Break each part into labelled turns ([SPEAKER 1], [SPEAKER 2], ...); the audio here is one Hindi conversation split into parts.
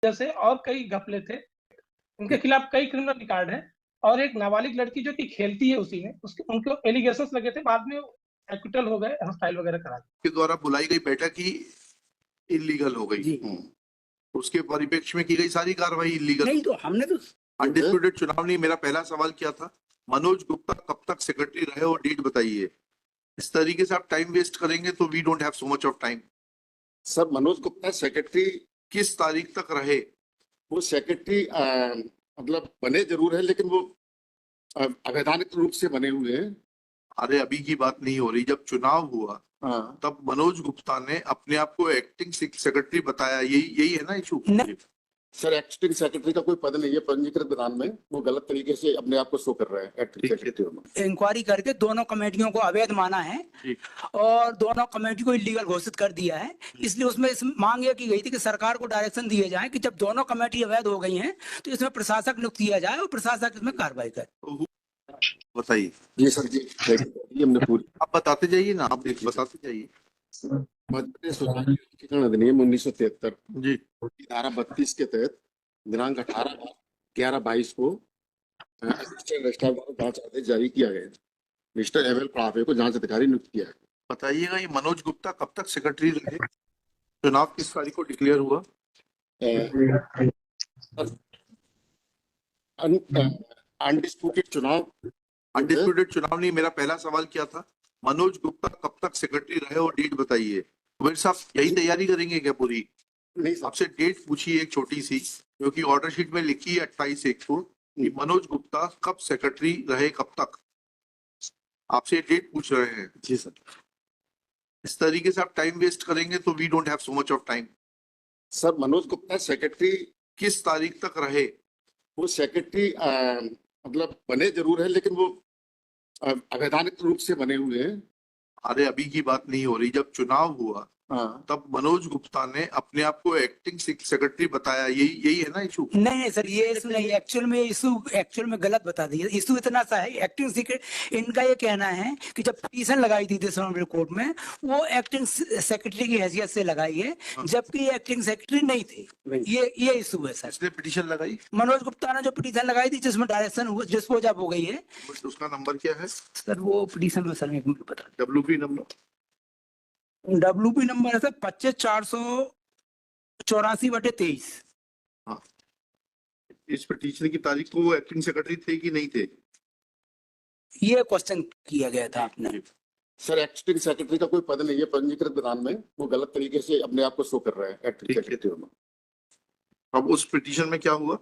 [SPEAKER 1] जैसे और कई घपले थे, उनके खिलाफ कई क्रिमिनल रिकॉर्ड है। और एक नाबालिग लड़की जो कि खेलती है उसी में, उसके उनको एलिगेशंस लगे थे, बाद में एक्विटल हो गए, हॉस्टाइल वगैरह करा
[SPEAKER 2] के द्वारा बुलाई गई बैठक ही इलीगल हो गई। उसके परिप्रेक्ष्य में की गई सारी कार्रवाई इलीगल
[SPEAKER 3] नहीं, तो हमने तो
[SPEAKER 2] अनडिस्प्यूटेड चुनाव नहीं। मेरा पहला सवाल क्या था, मनोज गुप्ता कब तक सेक्रेटरी रहे और डेट बताइए। इस तरीके से आप टाइम वेस्ट करेंगे तो we don't have so much of time.
[SPEAKER 4] Sir, Manoj Gupta secretary
[SPEAKER 2] किस तारीख तक रहे?
[SPEAKER 4] वो सेक्रेटरी मतलब बने जरूर है, लेकिन वो अवैधानिक रूप से बने हुए हैं।
[SPEAKER 2] अरे अभी की बात नहीं हो रही, जब चुनाव हुआ
[SPEAKER 4] हाँ,
[SPEAKER 2] तब मनोज गुप्ता ने अपने आप को एक्टिंग सेक्रेटरी बताया, यही है ना इशू?
[SPEAKER 4] सर, एक्टिंग सेक्रेटरी का कोई पद नहीं है पंजीकृत विधान में। वो गलत तरीके से अपने आप को शो कर रहा है एक्टिंग सेक्रेटरी में।
[SPEAKER 3] इंक्वायरी करके दोनों कमेटियों को अवैध माना है और दोनों कमेटी को इलीगल घोषित कर दिया है। इसलिए उसमें मांग ये की गई थी कि सरकार को डायरेक्शन दिए जाए कि जब दोनों कमेटी अवैध हो गई हैं तो इसमें प्रशासक नियुक्त किया जाए और प्रशासक इसमें कार्रवाई करे।
[SPEAKER 2] बताइए।
[SPEAKER 4] जी सर, जी हमने पूरी
[SPEAKER 2] आप बताते जाइए ना, आप बताते जाइए।
[SPEAKER 4] मध्य प्रदेश सुधार अधिनियम 1973
[SPEAKER 2] जी,
[SPEAKER 4] धारा 32 के तहत दिनांक 18/11/22 को असिस्टेंट रजिस्ट्रार द्वारा जांच आदेश जारी किया गया। मिस्टर एम एल पड़ावे को जांच अधिकारी नियुक्त किया है।
[SPEAKER 2] बताइएगा ये मनोज गुप्ता कब तक सेक्रेटरी रहे? चुनाव किस तारीख को डिक्लेयर हुआ?
[SPEAKER 4] अनडिस्प्यूटेड चुनाव
[SPEAKER 2] नहीं। मेरा पहला सवाल क्या था, मनोज गुप्ता कब तक सेक्रेटरी रहे और डेट बताइए। मेरे साहब यही तैयारी करेंगे क्या पूरी?
[SPEAKER 4] नहीं सर,
[SPEAKER 2] आपसे डेट पूछी एक छोटी सी, क्योंकि ऑर्डर शीट में लिखी है 28/1 को कि मनोज गुप्ता कब सेक्रेटरी रहे, कब तक। आपसे डेट पूछ रहे हैं।
[SPEAKER 4] जी सर।
[SPEAKER 2] इस तरीके से आप टाइम वेस्ट करेंगे तो we don't have so much of time.
[SPEAKER 4] Sir, Manoj Gupta secretary
[SPEAKER 2] किस तारीख तक रहे?
[SPEAKER 4] वो सेक्रेटरी मतलब बने जरूर है, लेकिन वो अवैधानिक रूप से बने हुए हैं।
[SPEAKER 2] अरे अभी की बात नहीं हो रही, जब चुनाव हुआ
[SPEAKER 4] हाँ,
[SPEAKER 2] तब मनोज गुप्ता ने अपने आप को एक्टिंग सेक्रेटरी बताया, यही है ना इशू?
[SPEAKER 3] नहीं सर, ये इशू नहीं। एक्चुअल में गलत बता दिया। इशू इतना सा है, एक्टिंग सेक्रेटरी, इनका ये कहना है कि जब पिटीशन लगाई थी सुप्रीम कोर्ट में, वो एक्टिंग सेक्रेटरी की हैसियत से लगाई है, जबकि ये एक्टिंग सेक्रेटरी नहीं थे। ये इशू है सर।
[SPEAKER 2] इसने पिटीशन लगाई?
[SPEAKER 3] मनोज गुप्ता ने जो पिटीशन लगाई थी, जिसमें डायरेक्शन डिस्पोज ऑफ हो गई है।
[SPEAKER 2] उसका नंबर क्या है
[SPEAKER 3] सर? वो पिटीशन में सर एक मिनट बता,
[SPEAKER 2] WP नंबर
[SPEAKER 3] WP नंबर है सर 25/484/23।
[SPEAKER 2] हाँ। इस पिटीशन की तारीख को वो एक्टिंग सेक्रेटरी थे कि नहीं थे?
[SPEAKER 3] ये क्वेश्चन किया गया था आपने।
[SPEAKER 4] सर, एक्टिंग सेक्रेटरी का कोई पद नहीं है पंजीकृत विधान में। वो गलत तरीके से अपने आप को शो कर रहा है एक्टिंग सेक्रेटरी में।
[SPEAKER 2] अब उस पिटीशन में क्या हुआ?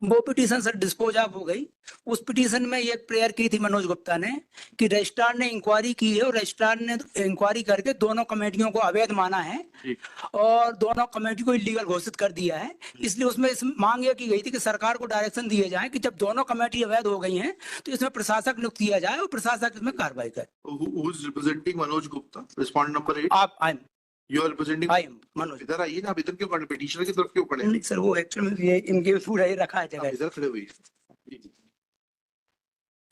[SPEAKER 3] वो पिटीशन सर डिस्पोज ऑफ हो गई। उस पिटीशन में ये प्रेयर की थी मनोज गुप्ता ने कि रजिस्ट्रार ने इंक्वायरी की है और रजिस्ट्रार ने इंक्वायरी करके दोनों कमेटियों को अवैध माना है और दोनों कमेटी को इलीगल घोषित कर दिया है। इसलिए उसमें मांग ये की गई थी कि सरकार को डायरेक्शन दिए जाए कि जब दोनों कमेटी अवैध हो गई हैं तो इसमें प्रशासक नियुक्त किया जाए और प्रशासक इसमें कार्रवाई करे।
[SPEAKER 2] Who is representing Manoj Gupta? Respondent number 8.
[SPEAKER 3] आप
[SPEAKER 2] You are representing?
[SPEAKER 3] I am Manoj.
[SPEAKER 2] इधर आइए ना, आप इधर क्यों खड़े? पिटीशनर की तरफ क्यों खड़े?
[SPEAKER 3] नहीं सर, वो एक्चुअल में ये इनके पूरा ही रखा है
[SPEAKER 2] आप
[SPEAKER 3] जगह।
[SPEAKER 2] इधर खड़े हुए।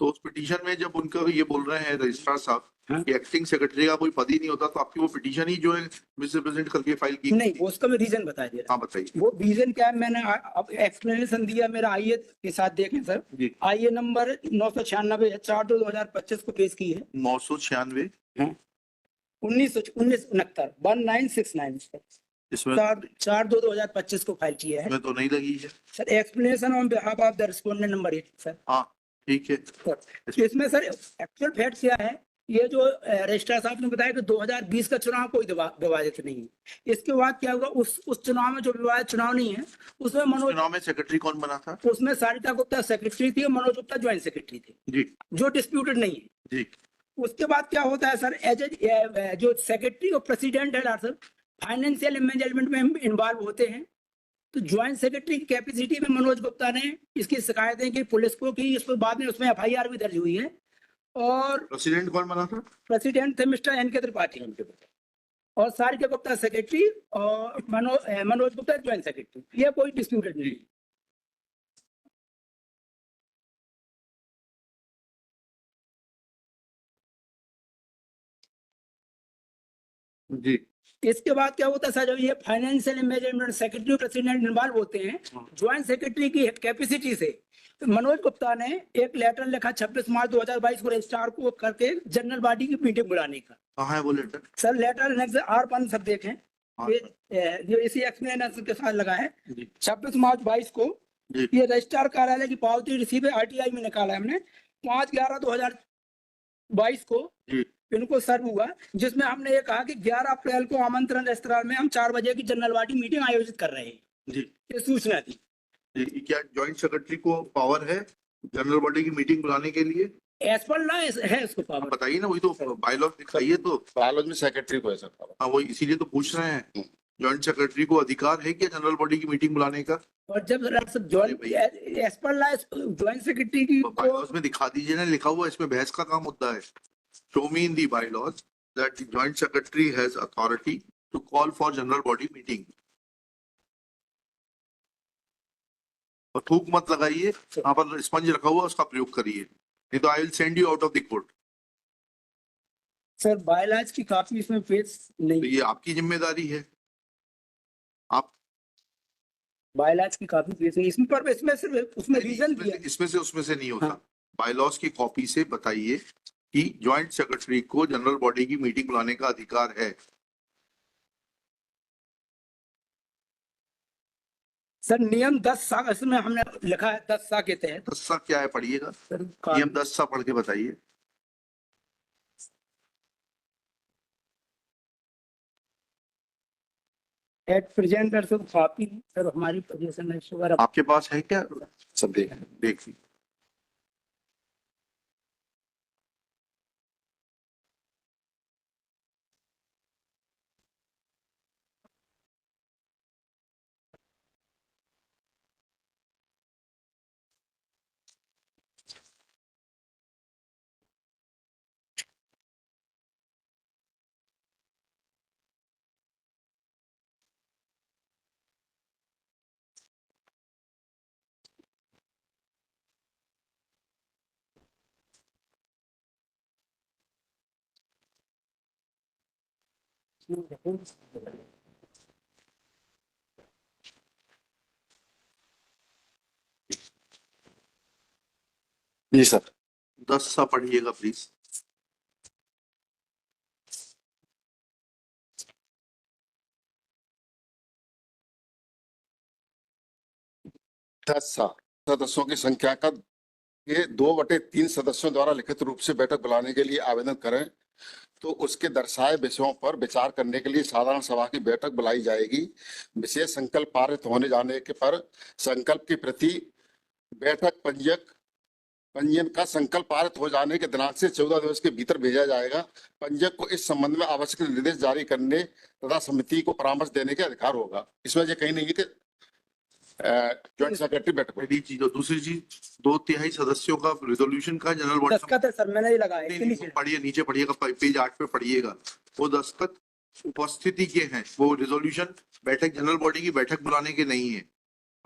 [SPEAKER 2] तो उस पिटीशन में जब उनका ये बोल रहे हैं रजिस्ट्रार साहब कि एक्टिंग सेक्रेटरी का कोई पद ही नहीं होता, तो आपकी वो पिटीशन ही जो है मिसरिप्रेजेंट करके फाइल की?
[SPEAKER 3] नहीं, वो उसका मैं रीजन बता दे रहा
[SPEAKER 2] हाँ बताइए।
[SPEAKER 3] हूँ। वो रीजन क्या है, मैंने अब एक्सप्लेनेशन दिया मेरा। आइए के साथ देखें सर। आइए नंबर 996/4/2025 को पेश की है।
[SPEAKER 2] 996
[SPEAKER 3] 1969 1969
[SPEAKER 2] इसमें
[SPEAKER 3] 4/2/2025 को फाइल किया है।
[SPEAKER 2] इसमें तो नहीं लगी है
[SPEAKER 3] sir explanation on behalf of the respondent number 8 sir.
[SPEAKER 2] हाँ ठीक है।
[SPEAKER 3] इसमें सर एक्चुअल फैक्ट क्या है, ये जो रजिस्ट्रार साहब ने बताया कि 2020 का चुनाव कोई विवादित नहीं है। इसके बाद क्या होगा, उस चुनाव में जो विवादित चुनाव नहीं है उसमें मनोज
[SPEAKER 2] चुनाव में सेक्रेटरी कौन बना था?
[SPEAKER 3] उसमें सारिका गुप्ता सेक्रेटरी थी और मनोज गुप्ता ज्वाइंट सेक्रेटरी थे
[SPEAKER 2] जी,
[SPEAKER 3] जो डिस्प्यूटेड नहीं है
[SPEAKER 2] जी।
[SPEAKER 3] उसके बाद क्या होता है सर, एज जो सेक्रेटरी और प्रेसिडेंट है सर, फाइनेंशियल मैनेजमेंट में इन्वॉल्व होते हैं। तो ज्वाइंट सेक्रेटरी की कैपेसिटी में मनोज गुप्ता ने इसकी शिकायतें की पुलिस को की। इस पर बाद में उसमें FIR भी दर्ज हुई है। और
[SPEAKER 2] प्रेसिडेंट कौन बना था?
[SPEAKER 3] प्रेसिडेंट थे मिस्टर NK त्रिपाठी और सारिका गुप्ता सेक्रेटरी और मनोज गुप्ता ज्वाइंट सेक्रेटरी। ये कोई डिस्प्यूटेड नहीं।
[SPEAKER 2] जी।
[SPEAKER 3] इसके बाद क्या होता है सर, जब ये financial management secretary president involve होते हैं ज्वाइंट सेक्रेटरी की कैपेसिटी से, तो मनोज गुप्ता ने एक लेटर लिखा 26 मार्च 2022 को रजिस्ट्रार को करके जनरल बॉडी की मीटिंग बुलाने का।
[SPEAKER 2] कहाँ है वो letter?
[SPEAKER 3] Sir letter next R1 सब देखें, जो इसी एक्सप्लेनेशन के साथ लगा है 26 मार्च 22 को। ये रजिस्ट्रार कार्यालय की पावती रिसीव RTI में निकाला है हमने 5/11/2022 को इनको सर्व हुआ, जिसमें हमने ये कहा कि 11 अप्रैल को आमंत्रण रेस्तरां में हम 4 बजे की जनरल बॉडी मीटिंग आयोजित कर रहे हैं। ये सूचना थी।
[SPEAKER 2] क्या ज्वाइंट सेक्रेटरी को पावर है जनरल बॉडी की मीटिंग बुलाने के लिए?
[SPEAKER 3] एज पर लॉ है उसको पावर।
[SPEAKER 2] बताइए ना, वही तो बायलॉ दिखाइए। तो
[SPEAKER 4] बायलॉज में सेक्रेटरी को है सर।
[SPEAKER 2] हाँ, वही इसीलिए तो पूछ रहे हैं, ज्वाइंट सेक्रेटरी को अधिकार है क्या जनरल बॉडी की मीटिंग बुलाने का?
[SPEAKER 3] और जब as per law joint secretary की
[SPEAKER 2] बायलॉज में दिखा दीजिए ना, लिखा हुआ है, इसमें बहस का काम मुद्दा है। Show me in the bylaws that the joint secretary has authority to call for general body meeting. और थूक मत लगाइए, यहाँ पर स्पंज रखा हुआ उसका प्रयोग करिए, नहीं तो I will send you out of the court.
[SPEAKER 3] Sir bylaws की कॉपी इसमें पेश नहीं,
[SPEAKER 2] तो ये आपकी जिम्मेदारी है। आप
[SPEAKER 3] बायलॉज की कॉपी पेश नहीं इसमें, पर इसमें सिर्फ उसमें रीजन दिया है।
[SPEAKER 2] इसमें से उसमें से नहीं होता।
[SPEAKER 3] हाँ।
[SPEAKER 2] बायलॉज की कॉपी से बताइए कि ज्वाइंट सेक्रेटरी को जनरल बॉडी की मीटिंग बुलाने का अधिकार है।
[SPEAKER 3] सर नियम 10 इसमें हमने लिखा है 10 के तहत।
[SPEAKER 2] 10 क्या है, पढ़िएगा नियम 10 पढ़ के बताइए।
[SPEAKER 3] एट प्रेजेंट कॉपी सर हमारी पोजीशन है शुगर
[SPEAKER 2] आपके पास है क्या?
[SPEAKER 4] सब
[SPEAKER 2] देखिए
[SPEAKER 4] जी सर।
[SPEAKER 2] 10 पढ़िएगा प्लीज।
[SPEAKER 4] सदस्यों की संख्या का ये 2/3 सदस्यों द्वारा लिखित रूप से बैठक बुलाने के लिए आवेदन करें तो उसके दर्शाए विषयों पर विचार करने के लिए साधारण सभा की बैठक बुलाई जाएगी। विशेष संकल्प पारित होने जाने के पर संकल्प की प्रति बैठक पंजीयन का संकल्प पारित हो जाने के दिनांक से 14 दिवस के भीतर भेजा जाएगा। पंजीयक को इस संबंध में आवश्यक निर्देश जारी करने तथा समिति को परामर्श देने के अधिकार होगा। इसमें ये कहीं नहीं है कि ज्वाइंट सेक्रेटरी बैठक।
[SPEAKER 2] पहली चीज। और दूसरी चीज 2/3 सदस्यों का रिजोल्यूशन का जनरल बॉडी
[SPEAKER 3] दस्तखत है सर, मैंने ही लगाया है।
[SPEAKER 2] पढ़िए, नीचे पढ़िएगा, पेज 8 पे पढ़िएगा। वो दस्तखत उपस्थिति के हैं, वो रिजोल्यूशन बैठक जनरल बॉडी की बैठक बुलाने के नहीं है।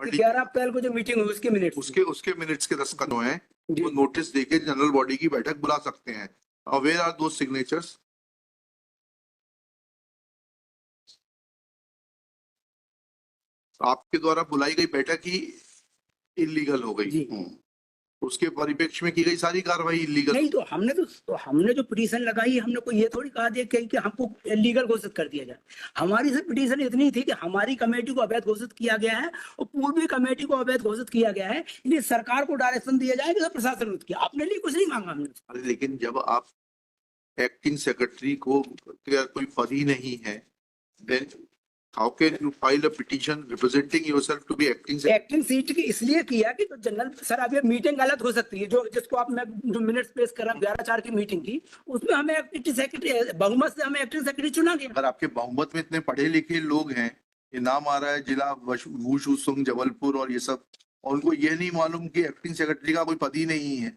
[SPEAKER 3] 11 अप्रैल को जो मीटिंग हुई उसके मिनट
[SPEAKER 2] उसके मिनट्स के दस्तखत हैं, वो नोटिस देके जनरल बॉडी की बैठक बुला सकते हैं। Where are those signatures? आपके द्वारा बुलाई गई बैठक ही इलीगल हो गई। उसके परिप्रेक्ष्य में की गई सारी कार्रवाई इलीगल
[SPEAKER 3] नहीं। तो हमने जो पिटीशन लगाई, हमने कोई ये थोड़ी कहा दिया कि हमको इलीगल घोषित कर दिया जाए। हमारी सिर्फ पिटीशन इतनी थी कि हमारी कमेटी को अवैध घोषित किया गया है और पूर्वी कमेटी को अवैध घोषित किया गया है, इसलिए सरकार को डायरेक्शन दिया जाए कि प्रशासन किया। अपने लिए कुछ नहीं मांगा हमने।
[SPEAKER 2] लेकिन जब आप एक्टिंग सेक्रेटरी को कोई पद ही नहीं है, then how can you file a petition representing yourself to be acting secretary?
[SPEAKER 3] Acting seat की इसलिए किया कि तो जनरल सर अब ये मीटिंग गलत हो सकती है, जो जिसको आप मैं जो मिनट्स पेश कर रहा हूँ 11/4 की मीटिंग की, उसमें हमें एक्टिंग सेक्रेटरी बहुमत से हमें एक्टिंग सेक्रेटरी चुना गया।
[SPEAKER 2] अगर आपके बहुमत में इतने पढ़े लिखे लोग हैं, ये नाम आ रहा है जिला वुशु सुंग जबलपुर और ये सब, और उनको ये नहीं मालूम कि एक्टिंग सेक्रेटरी का कोई पद ही नहीं है।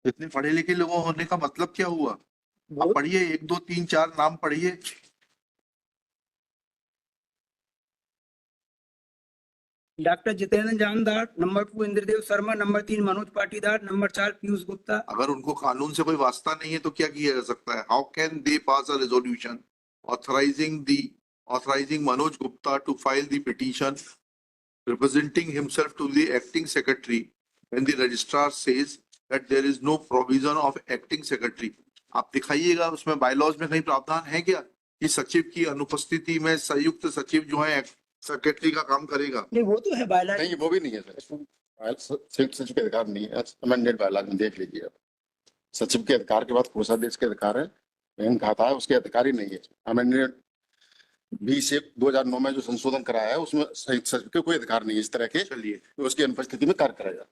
[SPEAKER 2] इतने पढ़े लिखे लोगों होने का मतलब क्या हुआ? आप पढ़िए, 1 2 3 4 नाम पढ़िए।
[SPEAKER 3] Doctor Jitendra Jamdar, number 2 Indradev Sharma, number 3 Manoj Patidar, number 4 Piyush Gupta.
[SPEAKER 2] अगर उनको कानून से कोई वास्ता नहीं है तो क्या किया जा सकता है? How can they pass a resolution authorising Manoj Gupta to file the petition representing himself to the acting secretary when the registrar says that there is no provision of acting secretary? आप दिखाइएगा उसमें बायलॉज में कहीं प्रावधान है क्या कि सचिव की अनुपस्थिति में संयुक्त सचिव जो है सेक्रेटरी का काम करेगा?
[SPEAKER 3] नहीं, वो तो है बायलॉज।
[SPEAKER 4] नहीं, वो भी नहीं है सर, सचिव के अधिकार नहीं है। अमेंडेड बायलॉज में देख लीजिए आप, सचिव के अधिकार के बाद कोषाध्यक्ष के अधिकार है, बैंक खाता है, उसके अधिकारी नहीं है। अमेंडेड 20/1/2009 में जो संशोधन कराया है उसमें संयुक्त सचिव के कोई अधिकार नहीं है इस तरह के,
[SPEAKER 2] चलिए,
[SPEAKER 4] तो उसकी अनुपस्थिति में कार्य कराया।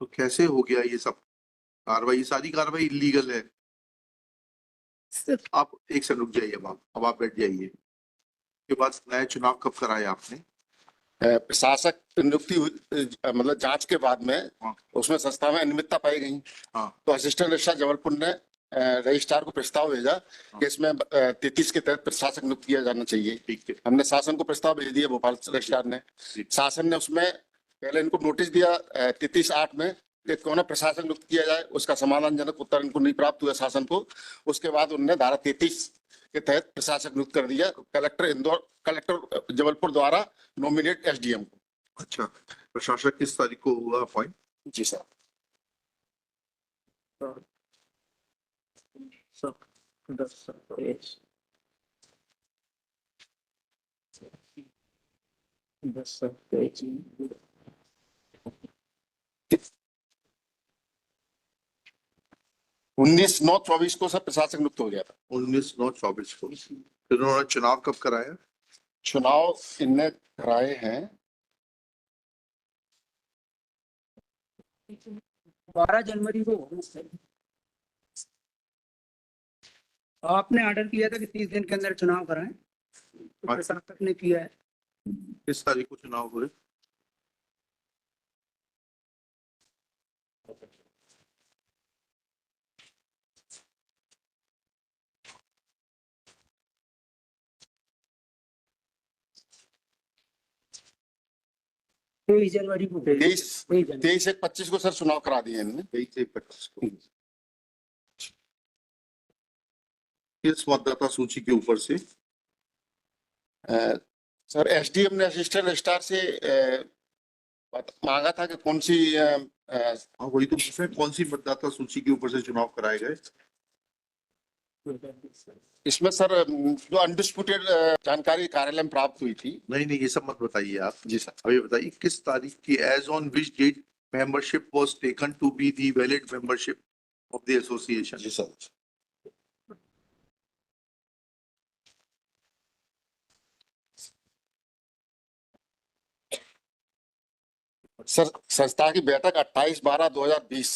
[SPEAKER 2] तो कैसे हो गया ये सब कार्रवाई? सारी कार्रवाई इलीगल है। आप एक सेकंड रुक जाइए, अब आप बैठ जाइए। के बाद नया चुनाव कब कराया आपने?
[SPEAKER 4] प्रशासक नियुक्ति मतलब जांच के बाद में उसमें संस्था में अनियमितता पाई गई। तो असिस्टेंट रजिस्ट्रार जबलपुर ने रजिस्ट्रार को प्रस्ताव भेजा कि इसमें 33 के तहत प्रशासक नियुक्त किया जाना चाहिए।
[SPEAKER 2] ठीक है,
[SPEAKER 4] हमने शासन को प्रस्ताव भेज दिया, भोपाल रजिस्ट्रार ने। शासन ने उसमें पहले इनको नोटिस दिया 33/8 में कि कौन प्रशासक नियुक्त किया जाए, उसका समाधानजनक उत्तर इनको नहीं प्राप्त हुआ शासन को। उसके बाद उन्होंने धारा 33 के तहत प्रशासक नियुक्त कर दिया कलेक्टर जबलपुर द्वारा नॉमिनेट एसडीएम को।
[SPEAKER 2] अच्छा, प्रशासक किस तारीख को हुआ अपॉइंट?
[SPEAKER 4] जी सर। उन्नीस 9/24 को सर प्रशासक नियुक्त हो गया था।
[SPEAKER 2] 19/9/24 को। फिर उन्होंने चुनाव कब कराया?
[SPEAKER 4] चुनाव इनने कराए हैं
[SPEAKER 3] 12 जनवरी को। आपने ऑर्डर किया था कि 30 दिन के अंदर चुनाव कराएं, तो प्रशासक ने किया है।
[SPEAKER 2] किस तारीख को चुनाव हुए?
[SPEAKER 3] जनवरी को
[SPEAKER 4] 23/1/25 को सर चुनाव करा दिए इन्होंने।
[SPEAKER 2] 23/25 को। किस मतदाता सूची के ऊपर से?
[SPEAKER 4] सर एसडीएम ने असिस्टेंट रजिस्ट्रार से मांगा था कि कौन सी
[SPEAKER 2] वही तो पूछ रहे हैं, कौन सी मतदाता सूची के ऊपर से चुनाव कराए गए?
[SPEAKER 4] इसमें सर जो अनडिस्प्यूटेड जानकारी कार्यालय में प्राप्त हुई थी।
[SPEAKER 2] नहीं, ये सब मत बताइए आप।
[SPEAKER 4] जी सर।
[SPEAKER 2] अभी बताइए किस तारीख की, as on which date membership was taken to be the valid membership of the association?
[SPEAKER 4] जी सर। सर संस्था की बैठक 28/12/2020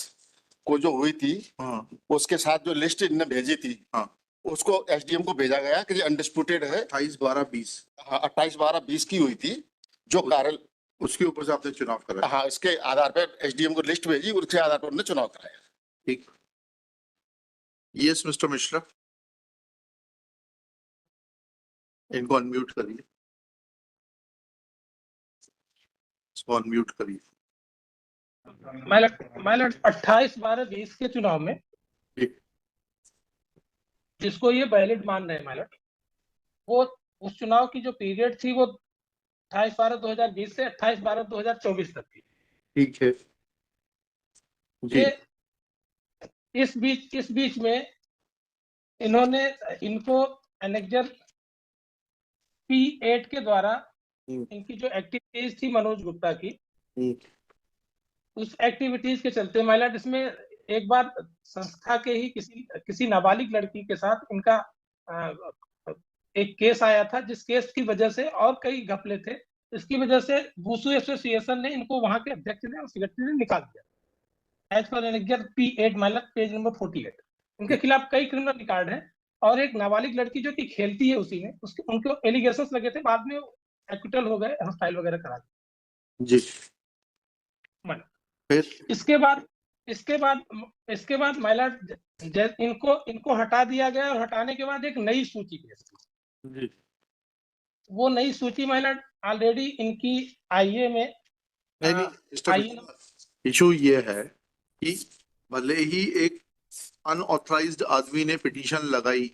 [SPEAKER 4] को जो हुई थी, उसके साथ जो लिस्ट इन्होंने भेजी थी, उसको एसडीएम को भेजा गया कि ये अनडिस्प्यूटेड है।
[SPEAKER 2] 28/12/20।
[SPEAKER 4] हाँ, 28/12/20 की हुई थी जो कार्य,
[SPEAKER 2] उसके ऊपर से आपने चुनाव कराया?
[SPEAKER 4] हाँ, इसके आधार पर एसडीएम को लिस्ट भेजी, उसके आधार पर उन्होंने चुनाव कराया।
[SPEAKER 2] ठीक। यस मिस्टर मिश्रा, इनको अनम्यूट करिए, इसको अनम्यूट करिए।
[SPEAKER 1] माय लॉर्ड 28/12/20 के चुनाव में जिसको ये वैलिड मान रहे हैं माय लॉर्ड, वो उस चुनाव की जो पीरियड थी वो 28/12/2020 से 28/12/2024 तक थी।
[SPEAKER 2] ठीक है जी।
[SPEAKER 1] इस बीच में इनको एनेक्जर P8 के द्वारा इनकी जो एक्टिविटीज थी मनोज गुप्ता की, उस एक्टिविटीज के चलते माय लॉर्ड इसमें एक बार संस्था के ही किसी नाबालिग लड़की के साथ इनका एक केस आया था, जिस केस की वजह से और कई घपले थे, इसकी वजह से वुशु एसोसिएशन ने इनको वहां के अध्यक्ष ने और सेक्रेटरी ने निकाल दिया। As per annexure P8 my lord page number 48 इनके खिलाफ कई क्रिमिनल रिकॉर्ड है और एक नाबालिग लड़की जो कि खेलती है उसी में, उनको एलिगेशंस लगे थे, बाद में एक्विटल हो गए, हॉस्टाइल वगैरह करा दिए।
[SPEAKER 2] जी।
[SPEAKER 1] फिर इसके बाद इसके बाद महिला इनको हटा दिया गया और हटाने के बाद एक नई सूची पेश की। वो नई सूची महिला ऑलरेडी इनकी आईए में
[SPEAKER 2] इशू ये है कि भले ही एक अनऑथराइज्ड आदमी ने पिटीशन लगाई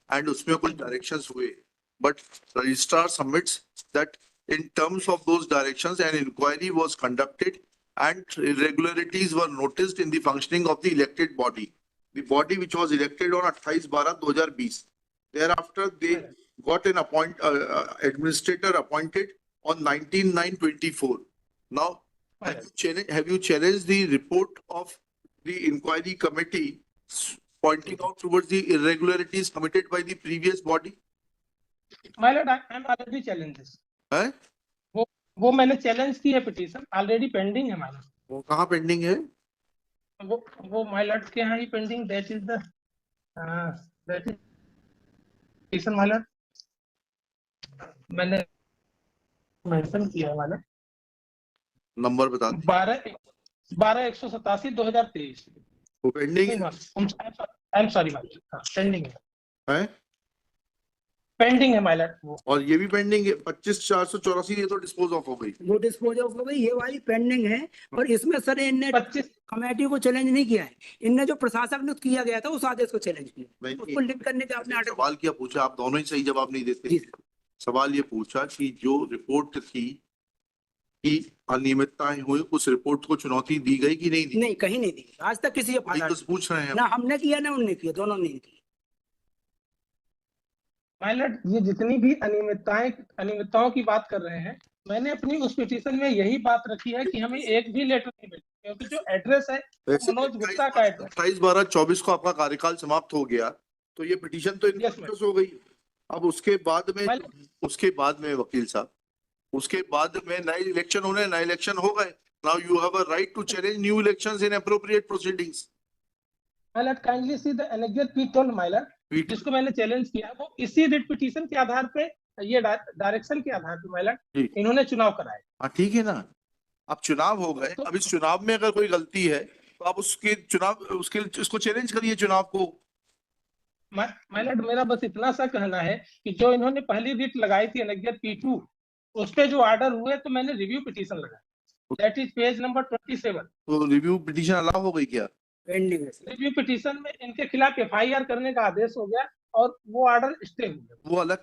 [SPEAKER 2] एंड उसमें कुछ डायरेक्शंस हुए, but registrar submits that in terms of those directions an inquiry was conducted and irregularities were noticed in the functioning of the elected body, the body which was elected on 28/12/2020. Thereafter they got an administrator appointed on 19/9/24. Now have you challenged the report of the inquiry committee pointing out towards the irregularities committed by the previous body?
[SPEAKER 1] My lord, I am already challenged this.
[SPEAKER 2] है?
[SPEAKER 1] वो मैंने चैलेंज की है, पिटीशन ऑलरेडी पेंडिंग है माय लॉर्ड।
[SPEAKER 2] वो कहाँ पेंडिंग है?
[SPEAKER 1] वो माय लॉर्ड के यहाँ ही pending, that is petition my lord, मैंने मेंशन किया है माय लॉर्ड।
[SPEAKER 2] नंबर बता दो।
[SPEAKER 1] 12/187/2023
[SPEAKER 2] वो पेंडिंग है।
[SPEAKER 1] I am sorry my Lord, pending
[SPEAKER 2] है?
[SPEAKER 1] पेंडिंग है माय लॉर्ड।
[SPEAKER 2] और ये भी पेंडिंग है 25/484, ये तो डिस्पोज ऑफ हो गई।
[SPEAKER 3] वो डिस्पोज ऑफ हो गई, ये वाली पेंडिंग है। और इसमें सर इनने 25 कमेटी को चैलेंज नहीं किया है, इनने जो प्रशासक नियुक्त किया गया था उस आदेश को चैलेंज किया, उसको लिंक करने का आपने
[SPEAKER 2] सवाल क्या पूछा? आप दोनों ही सही जवाब नहीं देते। सवाल ये पूछा कि जो रिपोर्ट थी कि अनियमितताएं हुई, उस रिपोर्ट को चुनौती दी गई कि नहीं दी?
[SPEAKER 3] नहीं, कहीं नहीं दी, आज तक किसी
[SPEAKER 2] पूछ रहे हैं
[SPEAKER 3] ना हमने किया ना उनने किया, दोनों ने किया।
[SPEAKER 1] पायलट, ये जितनी भी अनियमितताओं की बात कर रहे हैं, मैंने अपनी उस पिटीशन में यही बात रखी है कि हमें एक भी लेटर नहीं मिला, क्योंकि जो एड्रेस है मनोज गुप्ता का एड्रेस।
[SPEAKER 2] 28/12/24 को आपका कार्यकाल समाप्त हो गया, तो ये पिटीशन तो इनकम्प्लीट हो गई। अब उसके बाद में वकील साहब, उसके बाद में नए इलेक्शन होने, नए इलेक्शन हो गए। Now you have a right to challenge new elections in appropriate proceedings.
[SPEAKER 1] My lord, kindly see the anecdote B told my lord, जिसको मैंने चैलेंज किया वो इसी रिट पिटीशन के आधार पे, ये डायरेक्शन के आधार पे माइलॉर्ड इन्होंने चुनाव कराए।
[SPEAKER 2] हाँ ठीक है ना, अब चुनाव हो गए, अब इस चुनाव में अगर कोई गलती है तो आप उसको चैलेंज करिए चुनाव को।
[SPEAKER 1] माइलॉर्ड, मेरा बस इतना सा कहना है कि जो इन्होंने पहली रिट लगाई थी एनेक्डोट P2, उस पे जो ऑर्डर हुए तो मैंने रिव्यू पिटीशन लगाया, दैट इज पेज नंबर 27। तो
[SPEAKER 2] रिव्यू पिटीशन अलाउ हो गई क्या?
[SPEAKER 1] रिव्यू पिटीशन में इनके खिलाफ FIR करने का आदेश हो गया और वो ऑर्डर स्टे हो गया।
[SPEAKER 2] वो अलग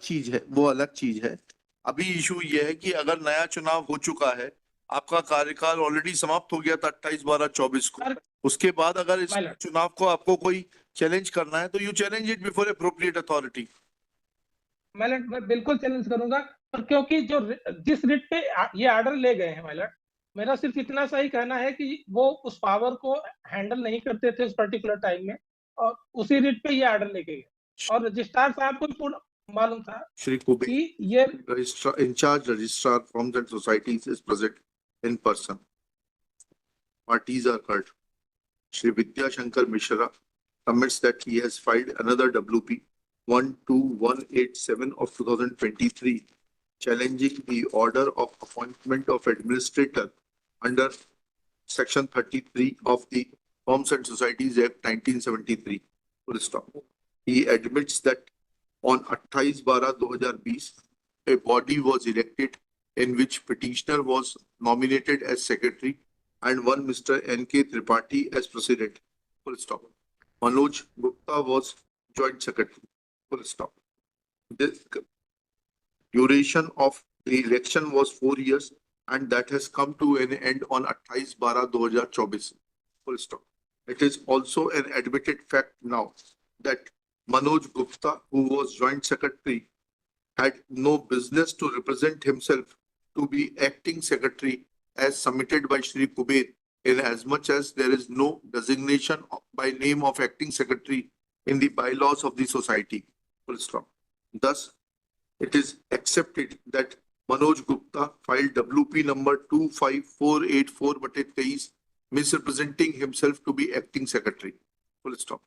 [SPEAKER 2] चीज है, अभी इशू ये है कि अगर नया चुनाव हो चुका है, आपका कार्यकाल ऑलरेडी समाप्त हो गया था 28/12/24 को, उसके बाद अगर इस चुनाव को आपको कोई चैलेंज करना है तो you challenge it before appropriate authority.
[SPEAKER 1] मैं बिल्कुल चैलेंज करूंगा, और क्योंकि जिस रिट पे ये ऑर्डर ले गए हैं माइलॉर्ड, मेरा सिर्फ इतना सा ही कहना है कि वो उस पावर को हैंडल नहीं करते थे उस पर्टिकुलर टाइम में, और उसी रिट पे ये ऑर्डर लेके गए, और रजिस्ट्रार साहब को पूर्ण मालूम था
[SPEAKER 2] श्री कुबेर
[SPEAKER 1] कि ये
[SPEAKER 2] in charge registrar firms and societies is present in person, parties are heard. Shri Vidya Shankar Mishra submits that he has filed another WP 12187 of 2023 challenging the order of appointment of administrator under section 33 of the Firms and Societies Act 1973. Full stop. He admits that on 28/12/2020 a body was elected in which petitioner was nominated as secretary and one Mr. N.K. Tripathi as president. Full stop. Manoj Gupta was joint secretary. Full stop. The duration of the election was 4 years and that has come to an end on 28/12/2024. Full stop. It is also an admitted fact now that Manoj Gupta, who was joint secretary, had no business to represent himself to be acting secretary as submitted by Shri Kuber, in as much as there is no designation by name of acting secretary in the bylaws of the society. Full stop. Thus, it is accepted that Manoj Gupta filed WP number 25484/23 misrepresenting himself to be acting secretary. Full stop.